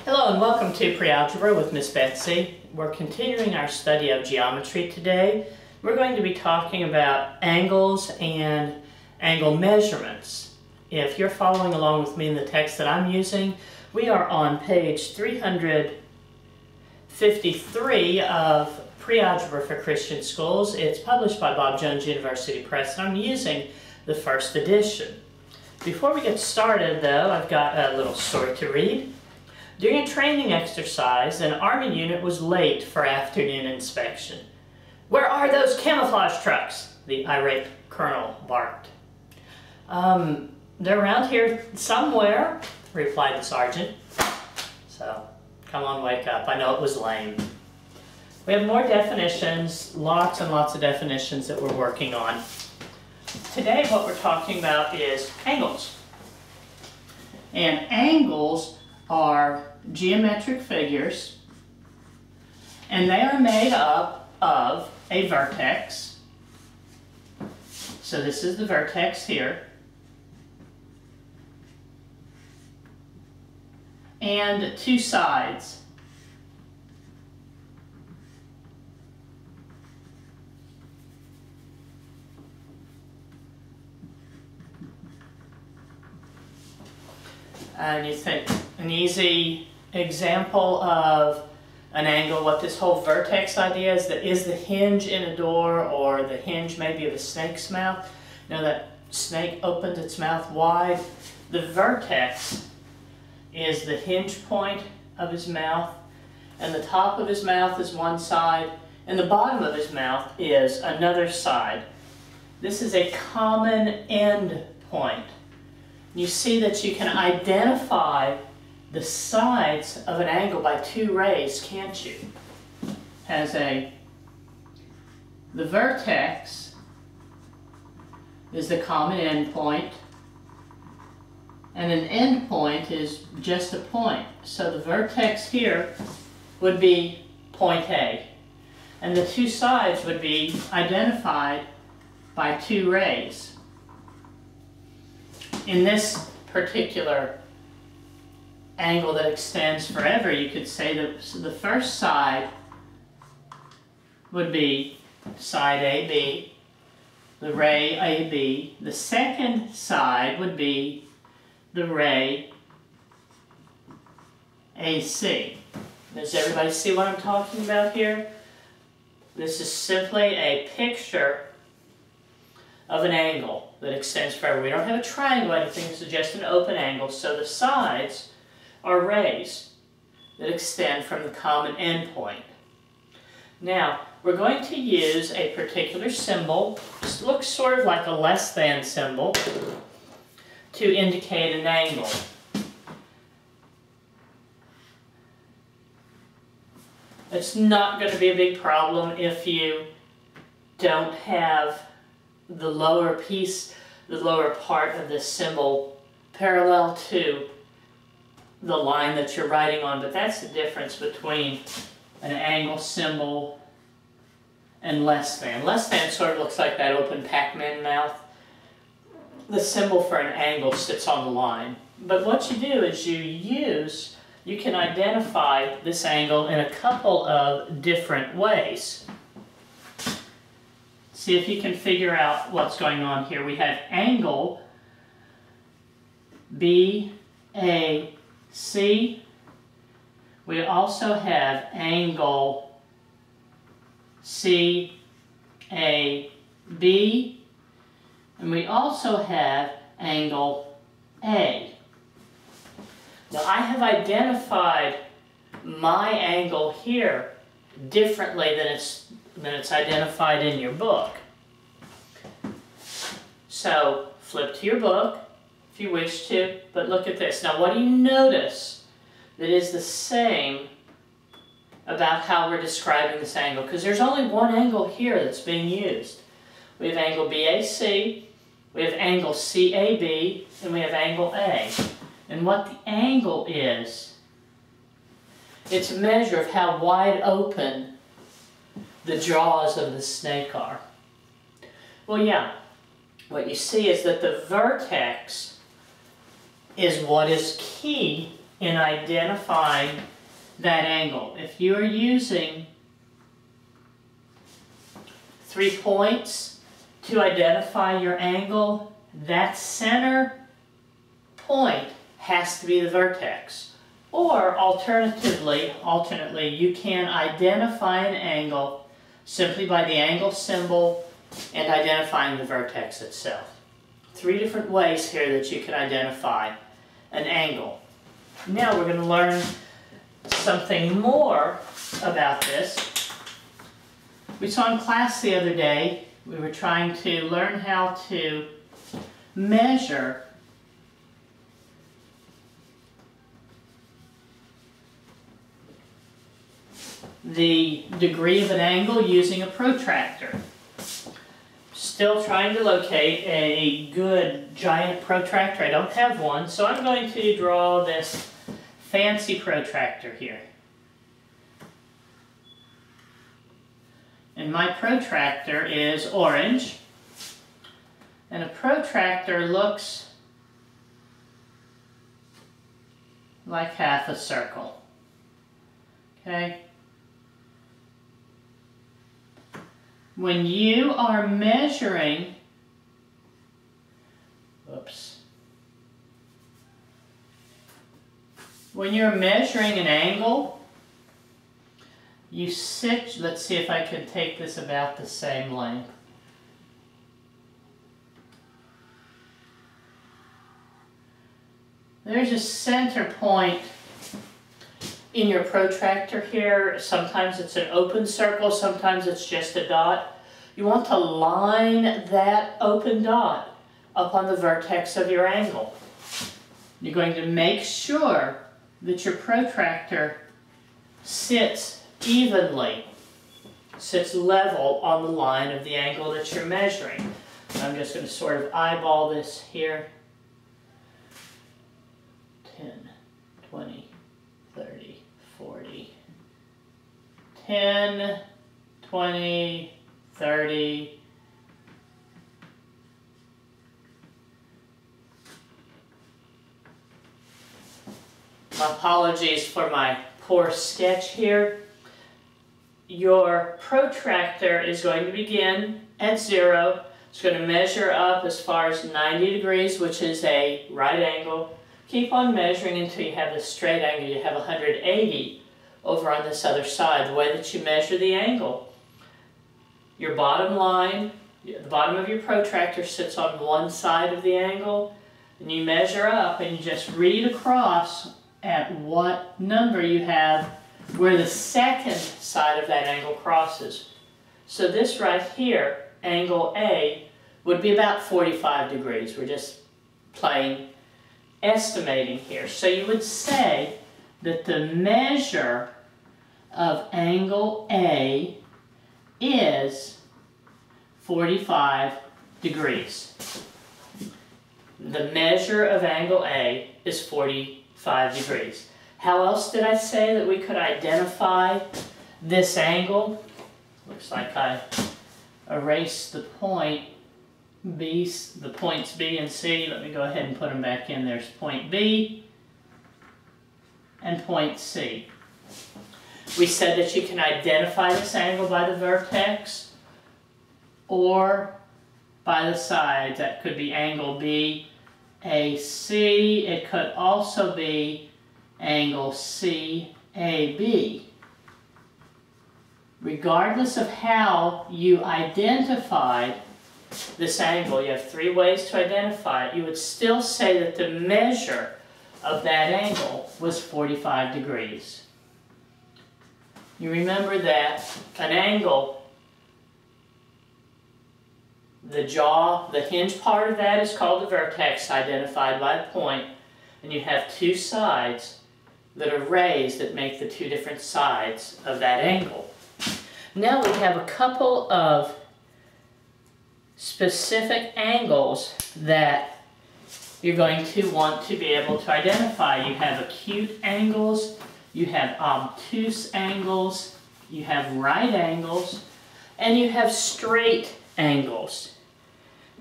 Hello and welcome to Pre-Algebra with Miss Betsy. We're continuing our study of geometry today. We're going to be talking about angles and angle measurements. If you're following along with me in the text that I'm using, we are on page 353 of Pre-Algebra for Christian Schools. It's published by Bob Jones University Press, and I'm using the first edition. Before we get started, though, I've got a little story to read. During a training exercise, an Army unit was late for afternoon inspection. "Where are those camouflage trucks?" the irate colonel barked. They're around here somewhere," replied the sergeant. So, come on, wake up. I know it was lame. We have more definitions, lots and lots of definitions that we're working on. Today what we're talking about is angles. And angles are geometric figures, and they are made up of a vertex. So this is the vertex here. And two sides. And you think an easy example of an angle, what this whole vertex idea is the hinge in a door, or the hinge maybe of a snake's mouth. You know, that snake opens its mouth wide. The vertex is the hinge point of his mouth, and the top of his mouth is one side, and the bottom of his mouth is another side. This is a common end point. You see that you can identify the sides of an angle by two rays, can't you? The vertex is the common end point, and an end point is just a point. So the vertex here would be point A, and the two sides would be identified by two rays. In this particular angle that extends forever, you could say that the first side would be side AB, the ray AB. The second side would be the ray AC. Does everybody see what I'm talking about here? This is simply a picture of an angle that extends forever. We don't have a triangle or anything, it's just an open angle, so the sides are rays that extend from the common end point. Now, we're going to use a particular symbol. This looks sort of like a less than symbol to indicate an angle. It's not going to be a big problem if you don't have the lower piece, the lower part of the symbol parallel to the line that you're writing on, but that's the difference between an angle symbol and less than. Less than sort of looks like that open Pac-Man mouth. The symbol for an angle sits on the line. But what you do is you can identify this angle in a couple of different ways. See if you can figure out what's going on here. We have angle BAC. We also have angle CAB. And we also have angle A. Now I have identified my angle here differently than it's identified in your book. So flip to your book if you wish to, but look at this. Now what do you notice that is the same about how we're describing this angle? Because there's only one angle here that's being used. We have angle BAC, we have angle CAB, and we have angle A. And what the angle is, it's a measure of how wide open the jaws of the snake are. Well, yeah, what you see is that the vertex is what is key in identifying that angle. If you are using 3 points to identify your angle, that center point has to be the vertex. Or alternately, you can identify an angle simply by the angle symbol and identifying the vertex itself. 3 different ways here that you can identify an angle. Now we're going to learn something more about this. We saw in class the other day, we were trying to learn how to measure the degree of an angle using a protractor. Still trying to locate a good giant protractor. I don't have one, so I'm going to draw this fancy protractor here. And my protractor is orange. And a protractor looks like half a circle. Okay? When you are measuring, when you're measuring an angle, you sit, let's see if I can take this about the same length. There's a center point in your protractor here. Sometimes it's an open circle, sometimes it's just a dot. You want to line that open dot up on the vertex of your angle. You're going to make sure that your protractor sits evenly, sits level on the line of the angle that you're measuring. I'm just going to sort of eyeball this here. 10, 20, 30, 40, 10, 20, 30, my apologies for my poor sketch here. Your protractor is going to begin at 0. It's going to measure up as far as 90 degrees, which is a right angle. Keep on measuring until you have the straight angle. You have 180 over on this other side, the way that you measure the angle. Your bottom line, the bottom of your protractor sits on one side of the angle, and you measure up and you just read across at what number you have where the second side of that angle crosses. So this right here, angle A, would be about 45 degrees. We're just plain estimating here. So you would say that the measure of angle A is 45 degrees. The measure of angle A is 45 degrees. How else did I say that we could identify this angle? Looks like I erased the point B, the points B and C. Let me go ahead and put them back in. There's point B and point C. We said that you can identify this angle by the vertex or by the sides. That could be angle B, AC. It could also be angle C, AB. Regardless of how you identified this angle, you have 3 ways to identify it, you would still say that the measure of that angle was 45 degrees. You remember that an angle, the jaw, the hinge part of that is called the vertex, identified by a point, and you have 2 sides that are raised that make the 2 different sides of that angle. Now we have a couple of specific angles that you're going to want to be able to identify. You have acute angles, you have obtuse angles, you have right angles, and you have straight angles.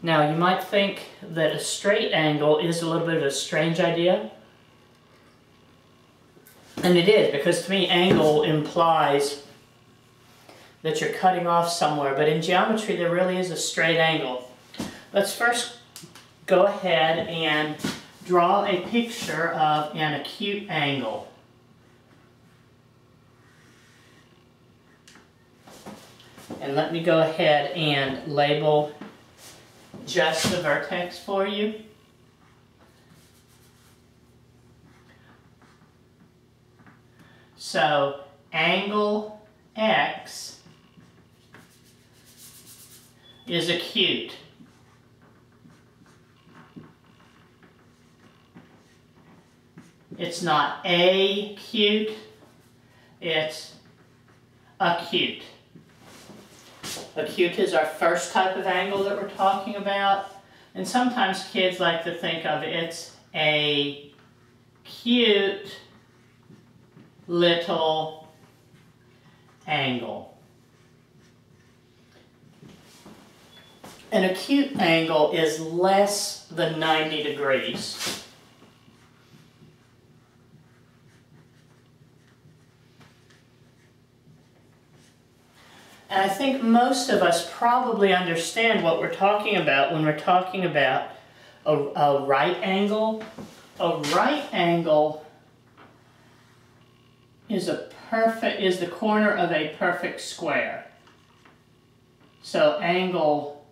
Now you might think that a straight angle is a little bit of a strange idea. And it is, because to me angle implies that you're cutting off somewhere, but in geometry there really is a straight angle. Let's first go ahead and draw a picture of an acute angle. And let me go ahead and label just the vertex for you. So angle X is acute. It's not acute, it's acute. Acute is our first type of angle that we're talking about, and sometimes kids like to think of it's a cute little angle. An acute angle is less than 90 degrees. And I think most of us probably understand what we're talking about when we're talking about a right angle. A right angle is the corner of a perfect square. So angle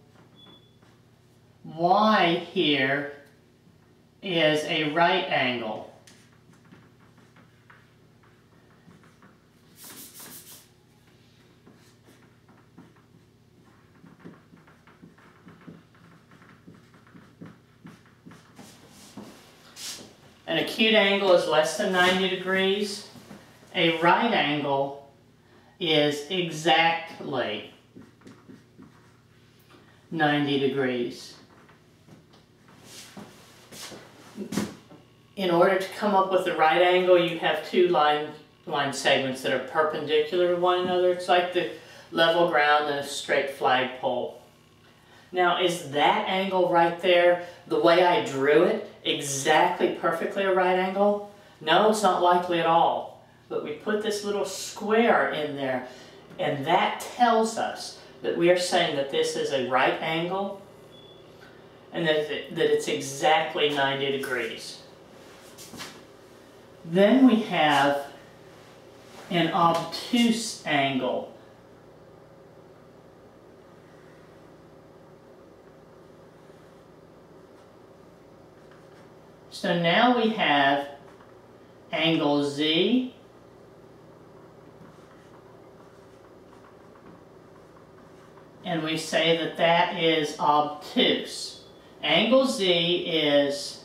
Y here is a right angle. An acute angle is less than 90 degrees. A right angle is exactly 90 degrees. In order to come up with the right angle, you have two line segments that are perpendicular to one another. It's like the level ground and a straight flagpole. Now, is that angle right there, the way I drew it, exactly perfectly a right angle? No, it's not likely at all. But we put this little square in there, and that tells us that we are saying that this is a right angle, and that it's exactly 90 degrees. Then we have an obtuse angle. So now we have angle Z and we say that that is obtuse. Angle Z is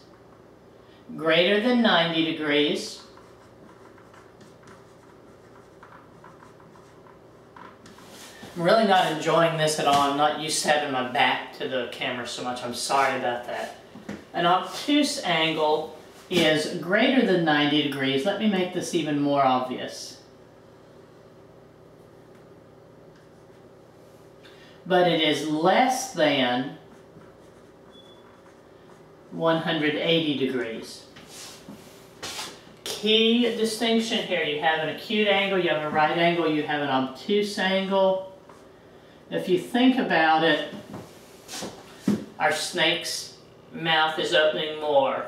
greater than 90 degrees. I'm really not enjoying this at all. I'm not used to having my back to the camera so much. I'm sorry about that. An obtuse angle is greater than 90 degrees. Let me make this even more obvious. But it is less than 180 degrees. Key distinction here. You have an acute angle, you have a right angle, you have an obtuse angle. If you think about it, our snake's mouth is opening more,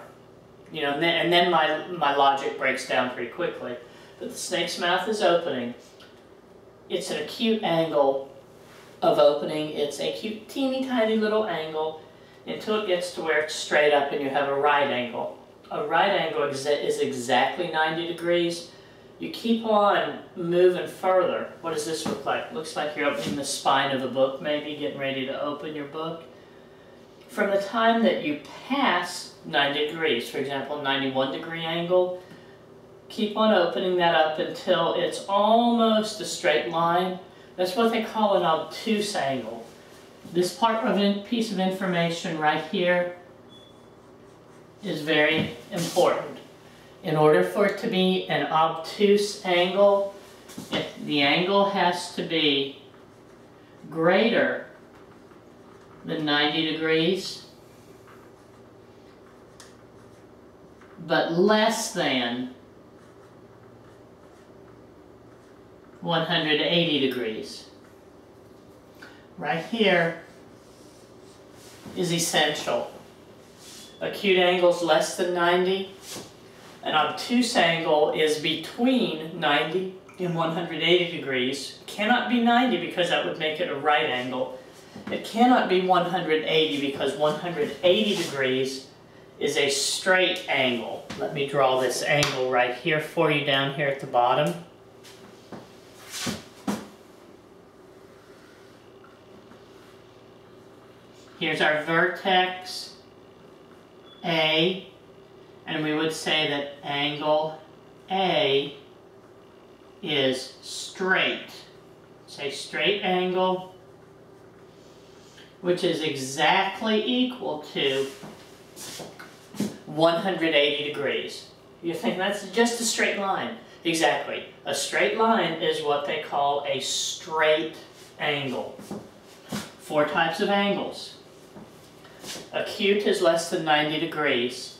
you know, and then my logic breaks down pretty quickly. But the snake's mouth is opening. It's an acute angle of opening. It's a cute, teeny tiny little angle until it gets to where it's straight up and you have a right angle. A right angle is exactly 90 degrees. You keep on moving further. What does this look like? It looks like you're opening the spine of a book, maybe getting ready to open your book. From the time that you pass 90 degrees, for example, 91 degree angle, keep on opening that up until it's almost a straight line. That's what they call an obtuse angle. This piece of information right here is very important. In order for it to be an obtuse angle, the angle has to be greater than 90 degrees, but less than 180 degrees. Right here is essential. Acute angles less than 90. An obtuse angle is between 90 and 180 degrees. It cannot be 90 because that would make it a right angle. It cannot be 180 because 180 degrees is a straight angle. Let me draw this angle right here for you down here at the bottom. Here's our vertex A, and we would say that angle A is straight. Say straight angle, which is exactly equal to 180 degrees. You think that's just a straight line. Exactly. A straight line is what they call a straight angle. 4 types of angles. Acute is less than 90 degrees.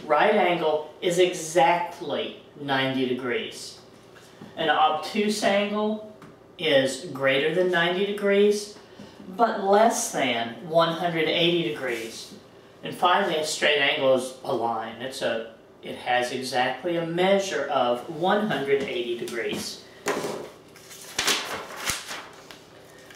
Right angle is exactly 90 degrees. An obtuse angle is greater than 90 degrees, but less than 180 degrees. And finally, a straight angle is a line. It has exactly a measure of 180 degrees.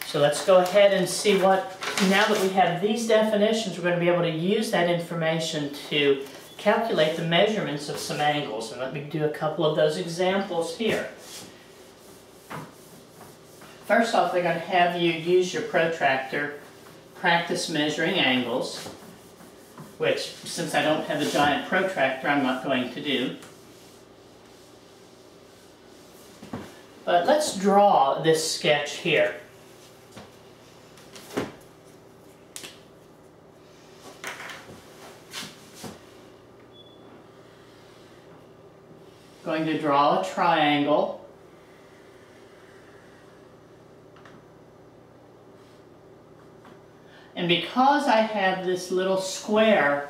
So let's go ahead and see what, now that we have these definitions, we're going to be able to use that information to calculate the measurements of some angles. And let me do a couple of those examples here. First off, they're going to have you use your protractor, practice measuring angles, which, since I don't have a giant protractor, I'm not going to do. But let's draw this sketch here. Going to draw a triangle. And because I have this little square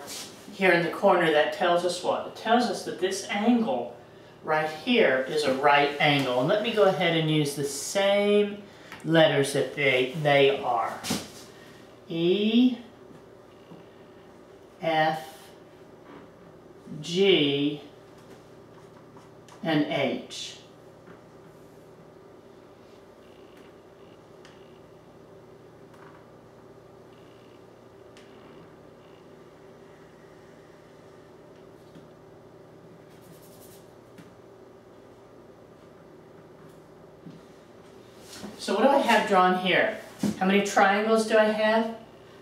here in the corner, that tells us what? It tells us that this angle right here is a right angle. And let me go ahead and use the same letters that they are. E, F, G, and H. So what do I have drawn here? How many triangles do I have?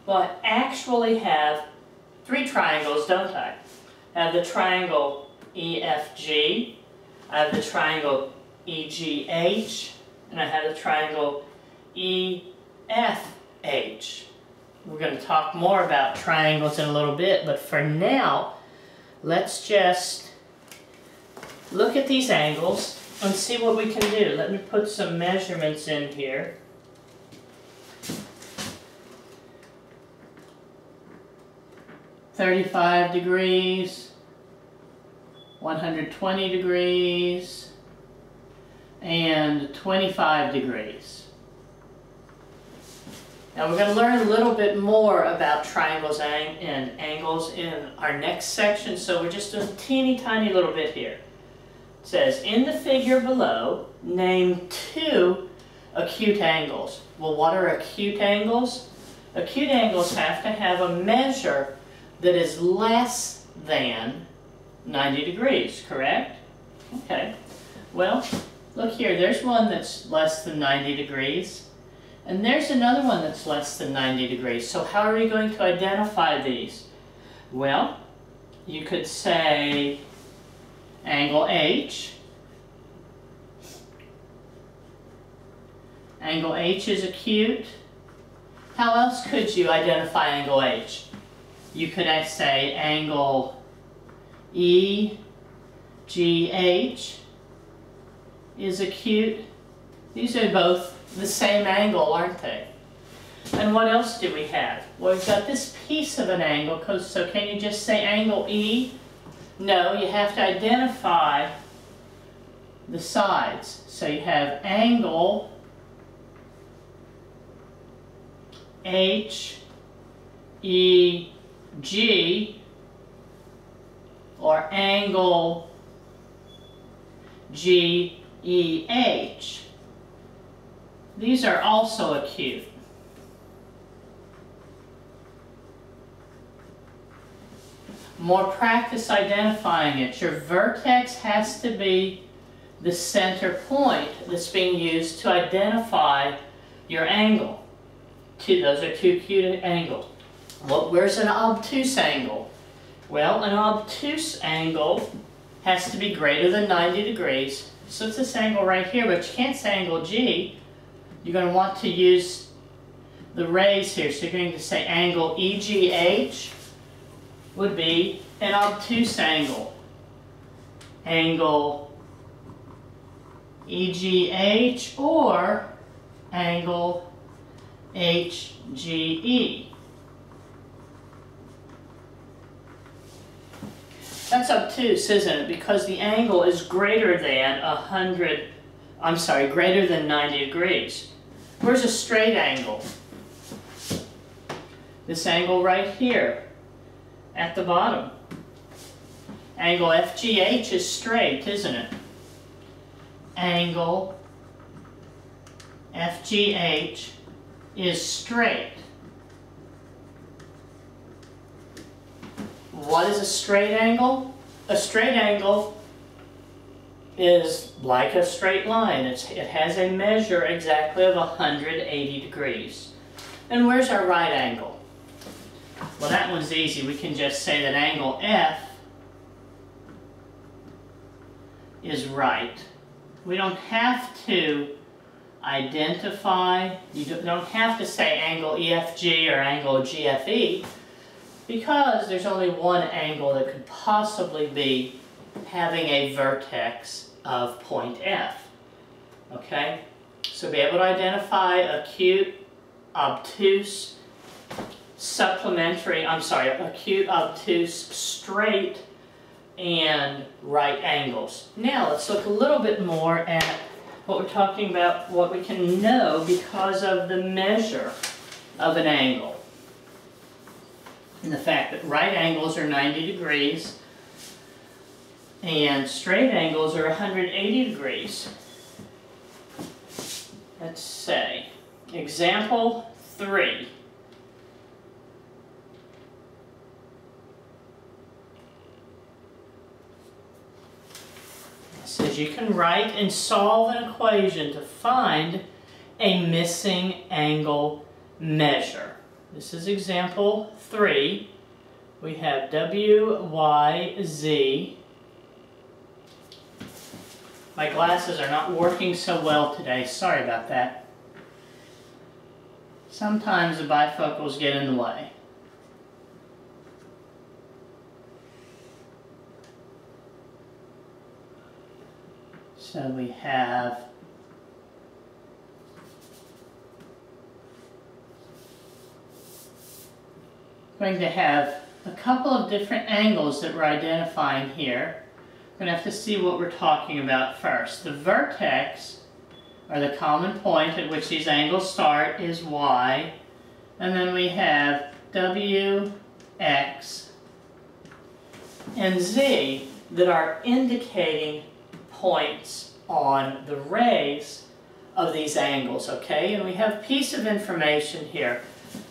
Well, I actually have 3 triangles, don't I? I have the triangle EFG, I have the triangle EGH, and I have the triangle EFH. We're going to talk more about triangles in a little bit, but for now, let's just look at these angles and see what we can do. Let me put some measurements in here. "35 degrees, 120 degrees, and 25 degrees. Now we're going to learn a little bit more about triangles and angles in our next section, so we're just doing a teeny tiny little bit here. It says, in the figure below, name 2 acute angles. Well, what are acute angles? Acute angles have to have a measure that is less than 90 degrees, correct? Okay. Well, look here. There's one that's less than 90 degrees. And there's another one that's less than 90 degrees. So how are we going to identify these? Well, you could say angle H. Angle H is acute. How else could you identify angle H? You could say angle EGH is acute. These are both the same angle, aren't they? And what else do we have? Well, we've got this piece of an angle, so can you just say angle E? No, you have to identify the sides. So you have angle HEG or angle GEH. These are also acute. More practice identifying it. Your vertex has to be the center point that's being used to identify your angle. Those are two acute angles. Well, where's an obtuse angle? Well, an obtuse angle has to be greater than 90 degrees. So it's this angle right here, but you can't say angle G. You're going to want to use the rays here. So you're going to say angle EGH would be an obtuse angle. Angle EGH or angle HGE. That's obtuse, isn't it? Because the angle is greater than greater than 90 degrees. Where's a straight angle? This angle right here at the bottom. Angle FGH is straight, isn't it? Angle FGH is straight. What is a straight angle? A straight angle is like a straight line. It has a measure exactly of 180 degrees. And where's our right angle? Well, that one's easy. We can just say that angle F is right. We don't have to identify, you don't have to say angle EFG or angle GFE, because there's only one angle that could possibly be having a vertex of point F. Okay? So be able to identify acute, obtuse, acute, obtuse, straight, and right angles. Now let's look a little bit more at what we're talking about, what we can know because of the measure of an angle. And the fact that right angles are 90 degrees and straight angles are 180 degrees. Let's say, example 3. It says you can write and solve an equation to find a missing angle measure. This is example 3. We have W, Y, Z. My glasses are not working so well today. Sorry about that. Sometimes the bifocals get in the way. So we have going to have a couple of different angles that we're identifying here. We're going to have to see what we're talking about first. The vertex, or the common point at which these angles start, is Y. And then we have W, X, and Z that are indicating points on the rays of these angles, okay? And we have a piece of information here.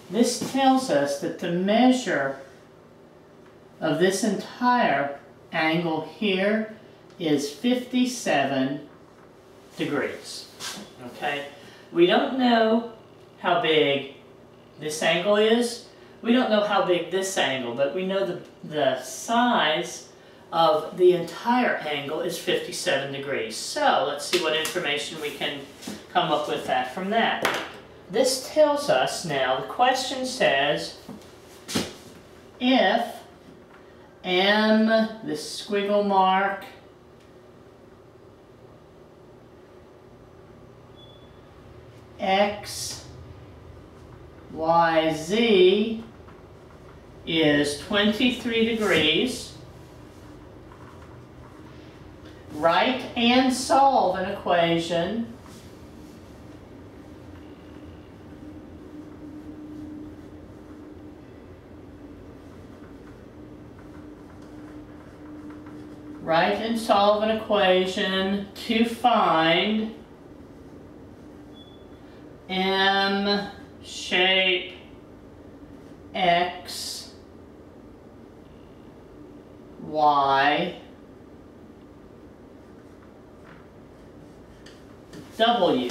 This tells us that the measure of this entire angle here is 57 degrees, okay? We don't know how big this angle is. We don't know how big this angle, but we know the size of the entire angle is 57 degrees. So let's see what information we can come up with from that. This tells us now, the question says, if M, this squiggle mark, X, Y, Z is 23 degrees, write and solve an equation to find M shape X, Y, W.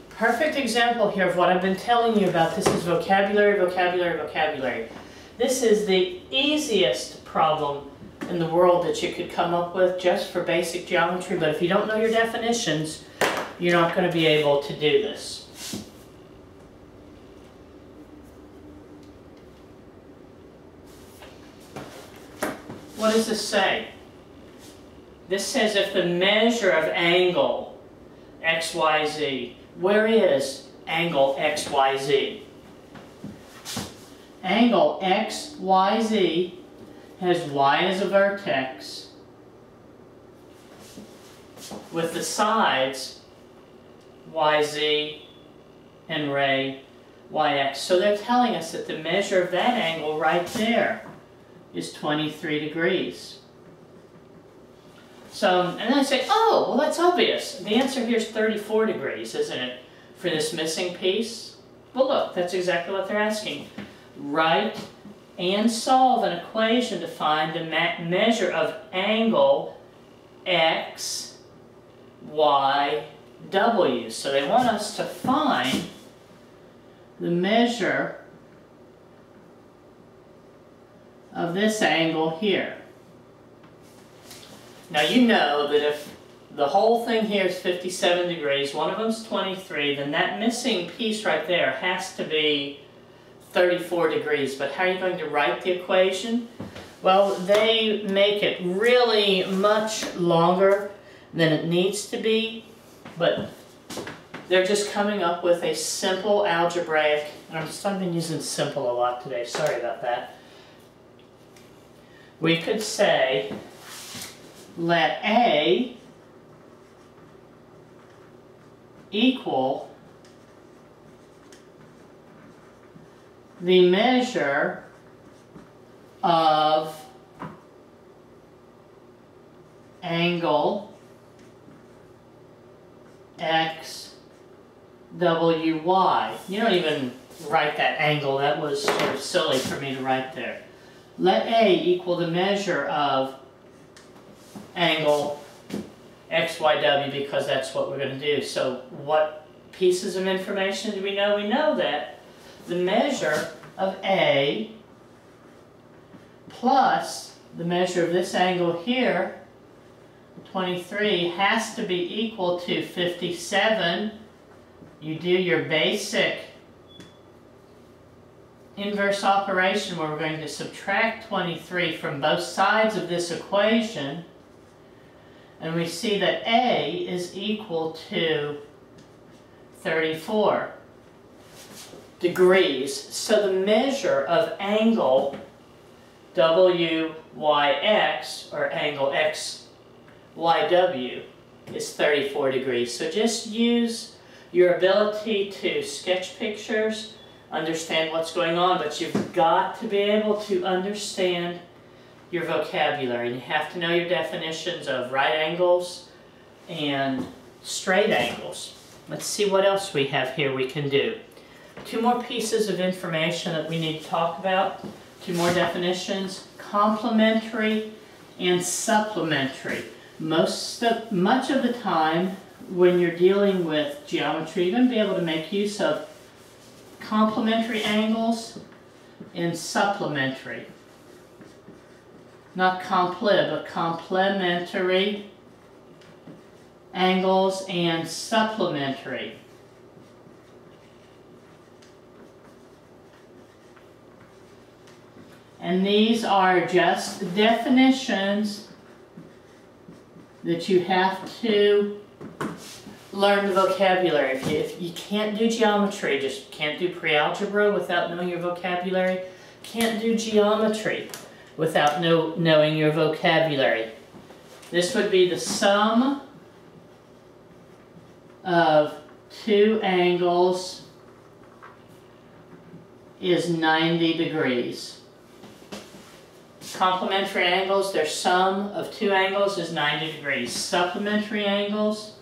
Perfect example here of what I've been telling you about. This is vocabulary, vocabulary, vocabulary. This is the easiest problem in the world that you could come up with just for basic geometry, but if you don't know your definitions, you're not going to be able to do this. What does this say? This says if the measure of angle XYZ, where is angle XYZ? Angle XYZ has Y as a vertex with the sides YZ and ray YX. So they're telling us that the measure of that angle right there is 23 degrees. So, and then I say, oh, well that's obvious. The answer here is 34 degrees, isn't it, for this missing piece? Well look, that's exactly what they're asking. Write and solve an equation to find the measure of angle X, Y, W. So they want us to find the measure of this angle here. Now you know that if the whole thing here is 57 degrees, one of them is 23, then that missing piece right there has to be 34 degrees. But how are you going to write the equation? Well, they make it really much longer than it needs to be, but they're just coming up with a simple algebraic, and I've been using simple a lot today, sorry about that. We could say, let A equal the measure of angle X, W, Y. You don't even write that angle. That was sort of silly for me to write there. Let A equal the measure of angle X, Y, W, because that's what we're going to do. So what pieces of information do we know? We know that the measure of A plus the measure of this angle here, 23, has to be equal to 57. You do your basic inverse operation where we're going to subtract 23 from both sides of this equation, and we see that A is equal to 34 degrees. So the measure of angle WYX, or angle XYW, is 34 degrees. So just use your ability to sketch pictures, understand what's going on, but you've got to be able to understand your vocabulary. And you have to know your definitions of right angles and straight angles. Let's see what else we have here we can do. Two more pieces of information that we need to talk about. Two more definitions. Complementary and supplementary. Much of the time when you're dealing with geometry, you're going to be able to make use of complementary angles and supplementary. Not complet, but complementary angles and supplementary. And these are just definitions that you have to learn the vocabulary. If you can't do geometry, just can't do pre-algebra without knowing your vocabulary. Can't do geometry without knowing your vocabulary. This would be the sum of two angles is 90 degrees. Complementary angles, their sum of two angles is 90 degrees. Supplementary angles,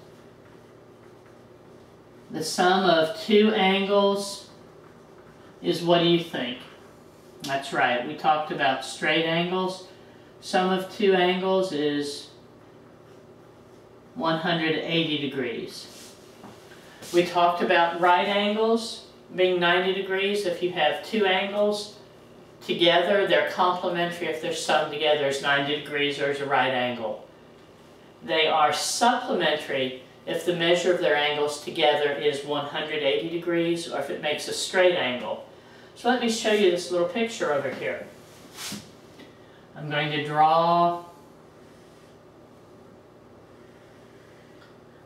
the sum of two angles is, what do you think? That's right, we talked about straight angles. Sum of two angles is 180 degrees. We talked about right angles being 90 degrees. If you have two angles together, they're complementary if they're summed together is 90 degrees or is a right angle. They are supplementary if the measure of their angles together is 180 degrees or if it makes a straight angle. So let me show you this little picture over here. I'm going to draw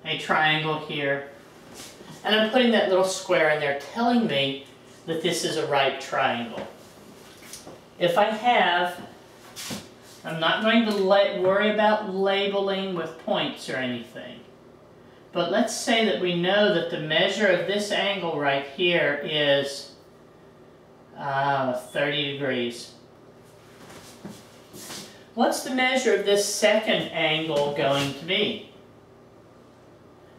a triangle here, and I'm putting that little square in there telling me that this is a right triangle. If I have, I'm not going to worry about labeling with points or anything, but let's say that we know that the measure of this angle right here is 30 degrees. What's the measure of this second angle going to be?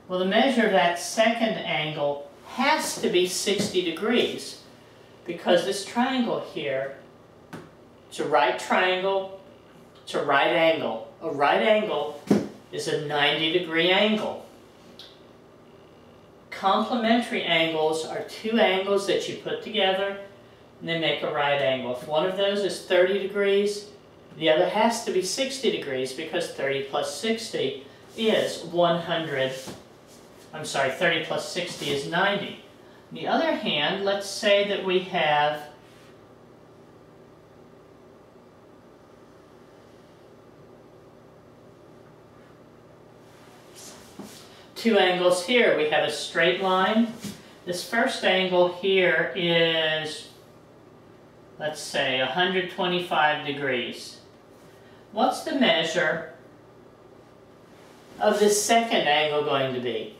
Well, the measure of that second angle has to be 60 degrees because this triangle here, it's a right triangle, it's a right angle. A right angle is a 90-degree angle. Complementary angles are two angles that you put together and they make a right angle. If one of those is 30 degrees, the other has to be 60 degrees because 30 plus 60 is 100. I'm sorry, 30 plus 60 is 90. On the other hand, let's say that we have two angles here. We have a straight line. This first angle here is, let's say, 125 degrees. What's the measure of this second angle going to be?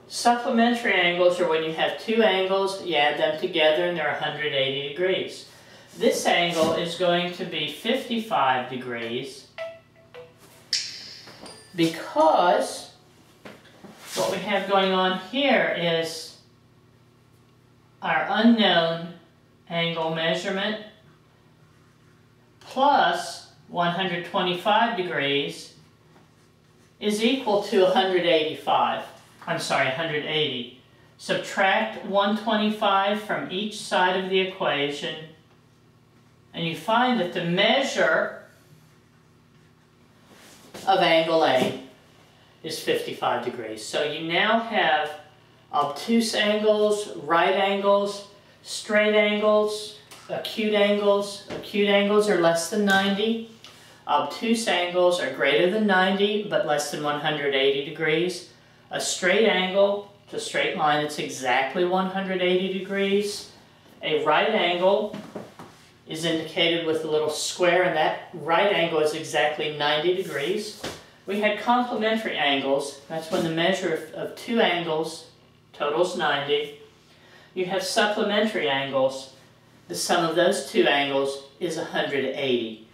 Supplementary angles are when you have two angles, you add them together and they're 180 degrees. This angle is going to be 55 degrees because what we have going on here is our unknown angle measurement plus 125 degrees is equal to 185. I'm sorry, 180. Subtract 125 from each side of the equation, and you find that the measure of angle A is 55 degrees. So you now have obtuse angles, right angles, straight angles, acute angles. Acute angles are less than 90. Obtuse angles are greater than 90 but less than 180 degrees. A straight angle, it's a straight line that's exactly 180 degrees. A right angle is indicated with a little square, and that right angle is exactly 90 degrees. We had complementary angles. That's when the measure of two angles totals 90. You have supplementary angles. The sum of those two angles is 180.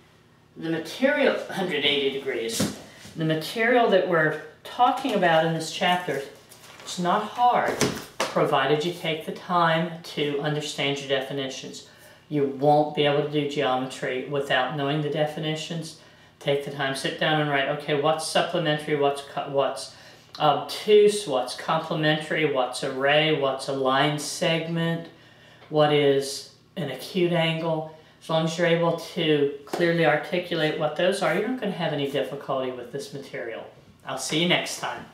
The material, 180 degrees. The material that we're talking about in this chapter is not hard, provided you take the time to understand your definitions. You won't be able to do geometry without knowing the definitions. Take the time, sit down and write, okay, what's supplementary, what's obtuse, what's complementary, what's a ray, what's a line segment, what is an acute angle. As long as you're able to clearly articulate what those are, you're not going to have any difficulty with this material. I'll see you next time.